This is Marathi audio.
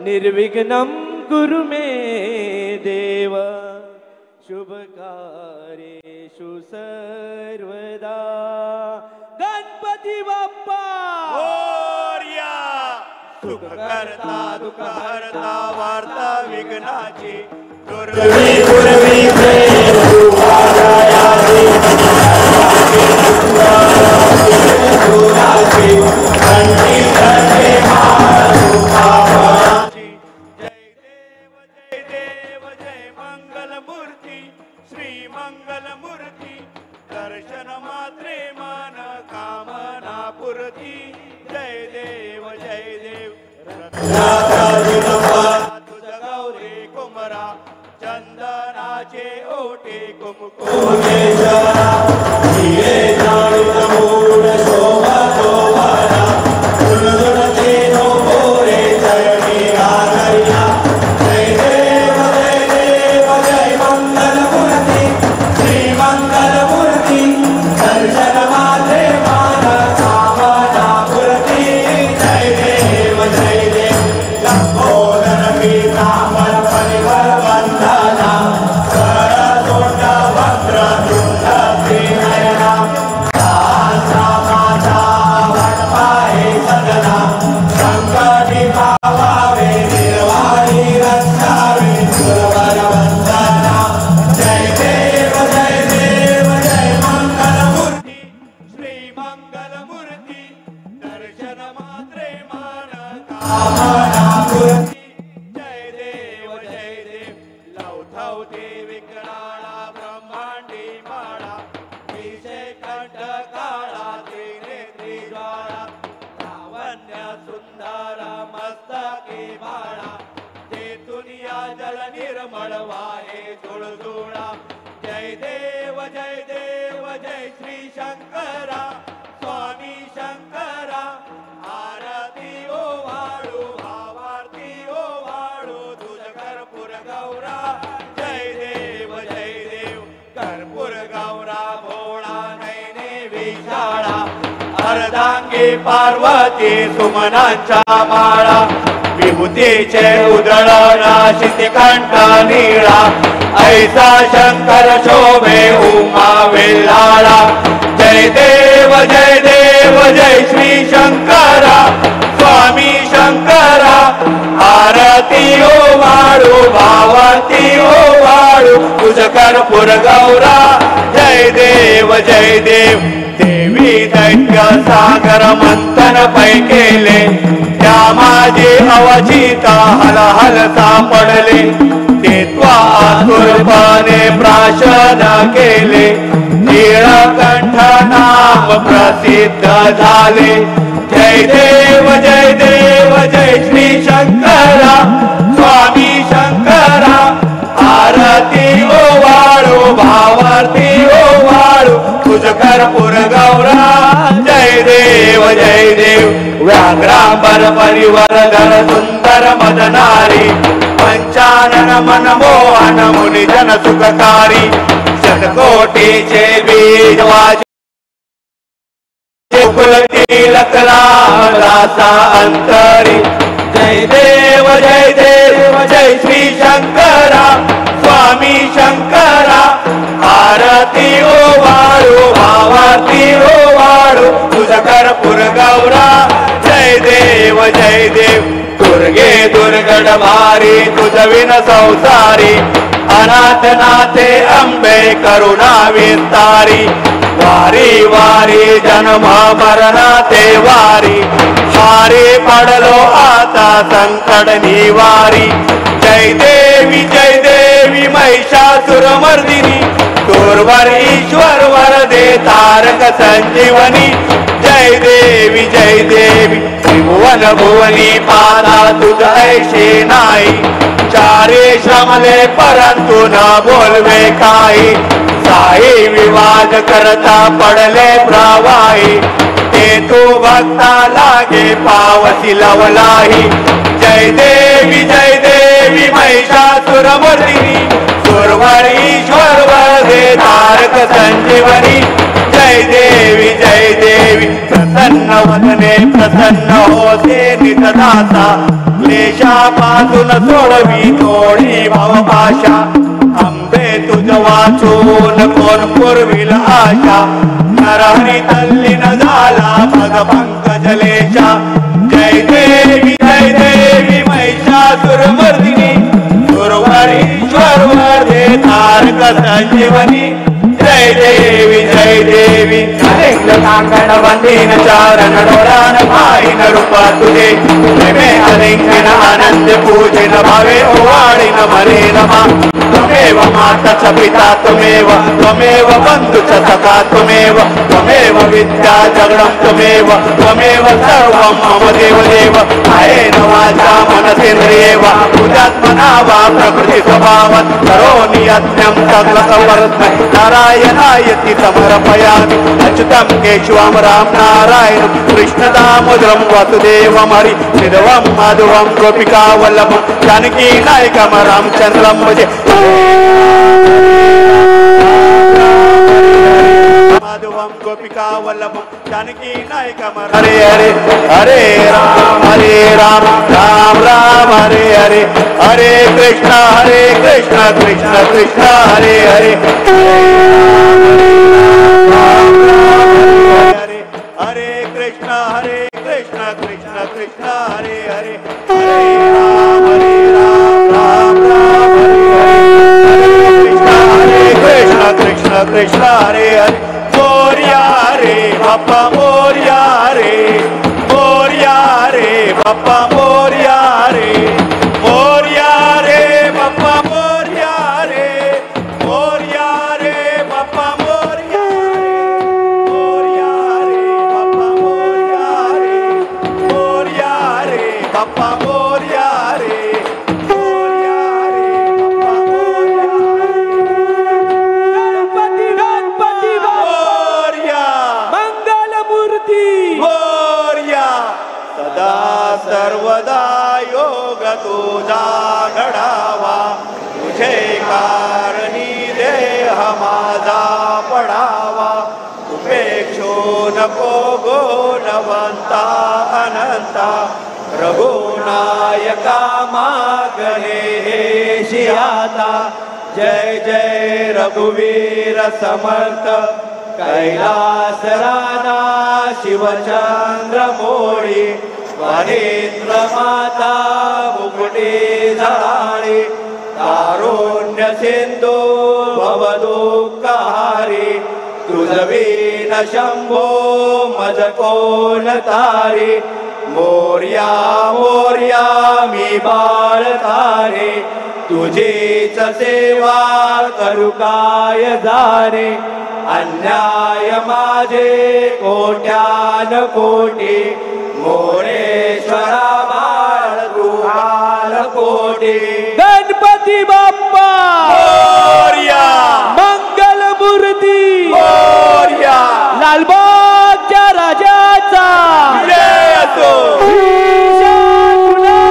निर्विघ्नं कुरु मे देव शुभकार्येषु सर्वदा। गणपती बाप्पा मोरया। सुखकर्ता दुःखहर्ता वार्ता विघ्नाची दुर्वी दुर्वी दर्शन मात्रे मन कामना पुरती। जय देव तुझ गौरी कुमरा चंदनाचे ओटे कुमकुमेश्वरा। Vajra जय देव लवथवते विकराळा ब्रह्मांडी माळा विषय कंठ काळा त्रिनेत्री ज्वाळा लावण्य सुंदर मस्तके बाळा तेथून या जल निर्मळ वाहे झुळझुळा जय देव जय श्री शंकरा स्वामी शंकरा आरती ओ वाळू भावारती ओ वाळू तुझ कर्पूर गौरा जय देव कर्पूर गौरा भोळा नैने विशाळा अर्धांगी पार्वती सुमनांच्या माळा विभूतीचे उधळण शितिकंठ नीळा ऐसा शंकर शोभे उमा वेल्हाळा जय देव जय श्री शंकरा स्वामी शंकरा आरती ओ वाळू भावारती ओ वाळू तुझ कर्पूर गौरा जय देव देवी दैत्य सागर मंथन पै केले त्या माझे अवचित हल हल सापडले ते त्वा आतुरपणे प्राशन केले नीळकंठ नाम प्रसिद्ध झाले जय देव जय श्री शंकरा स्वामी शंकरा आरती ओ वाळू भावारती ओ वाळू तुझ कर्पूर गौरा जय देव व्याघ्रांबर परिवरधर सुंदर मदनारी पंचानन मनमोहन मुनि जन सुखकारी शतकोटीचे बीज वाजे कुल तिलक रासा अंतरी जय देव जय श्री शंकरा स्वामी शंकरा आरती ओ वाळू भावारती ओ वाळू तुझ कर्पूर गौरा जय देव दुर्गे दुर्गड भारी तुझ विन संसारी अनाथ नाथे अंबे करुणा विस्तारी वारी वारी जन्म मरणाते वारी हारी पडलो आता संकट निवारी जय देवी महिषासुर मर्दिनी दूरवर ईश्वर वरदे तारक संजीवनी जय देवी त्रिभुवन भुवनी पादा तुझ ऐशे नाही चारे श्रमले परंतु न बोलवे काही साई विवाद करता पडले प्रवाही ते तू भक्ता लागे पावसी लवलाही जय देवी महिषासुर मर्दिनी सुरवर ईश्वर वरदे तारक संजीवनी जय देवी प्रसन्न वदने प्रसन्न होते नितदासा क्लेशापासून सोडवी थोडी भवपाशा अंबे तुझ वाचून कोण पुरविल आशा नरहरी तल्लीन झाला पद पंकजलेशा जय देवी महिषासुर मर्दिनी सुरवर ईश्वर वरदे तारक संजीवनी जय देवी अनेक कांगण वंदीन चारण डोळान भाईन रूप तुझे प्रेमे अलिंगन आनंद पूजन भावे ओवाळीन मरे नमा त्वमेव माता च पिता त्वमेव बंधु च सखा त्वमेव विद्या जगणं त्वमेव सर्वं मम देव कायेन वाचा मनसेन्द्रियेव बुद्ध्यात्मना वा प्रकृति स्वभावात् करोमि यज्ञं सकलकर्तृ नारायणायति समर्पयामि अच्युतं केशवं राम नारायणं कृष्णदामोदरं वासुदेवं हरि श्रीधरं माधवं गोपिका वल्लभं जानकी नायकं रामचन्द्रं भजे माधवं गोपिका वल्लभं जानकी नायकं हरे राम राम राम हरे कृष्ण कृष्ण कृष्ण हरे हरे कृष्ण कृष्ण कृष्ण हरे हरे राम हरे कृष्ण कृष्ण हरे हरे मोरिया रे बाप्पा मोरिया रे रे बाप्पा मोरया रे मोरया रे बाप्पा मोरया रे मोरया रे बाप्पा मोरया रे बाप्पा मोरया रे मोरया रे बाप्पा मोरया रे मोरया रे बाप्पा मोरया गणपती गणपती मोरया मंगलमूर्ती मोरया सदा सर्वदा योग तुझा घडावा तुझे कारणी देह माझा पडावा उपेक्षो नको गुणवंता अनंता रघुनायका मागणे हे आता जय जय रघुवीर समर्थ कैलास राणा शिवचंद्र मोळी वनेंद्र माता मुकुटे झाळी कारुण्य सिंधू भवदुःखहारी तुझवीन शंभो मज कोण तारी मोरया मोरया मी बाळ तारे तुझीच सेवा करू काय जाणे अन्याय माझे कोट्यान कोटी मोरेश्वरा बाळ गुहाल कोटी गणपती बाप्पा मोरया मंगलमूर्ती मोरया लालबागच्या राजाचा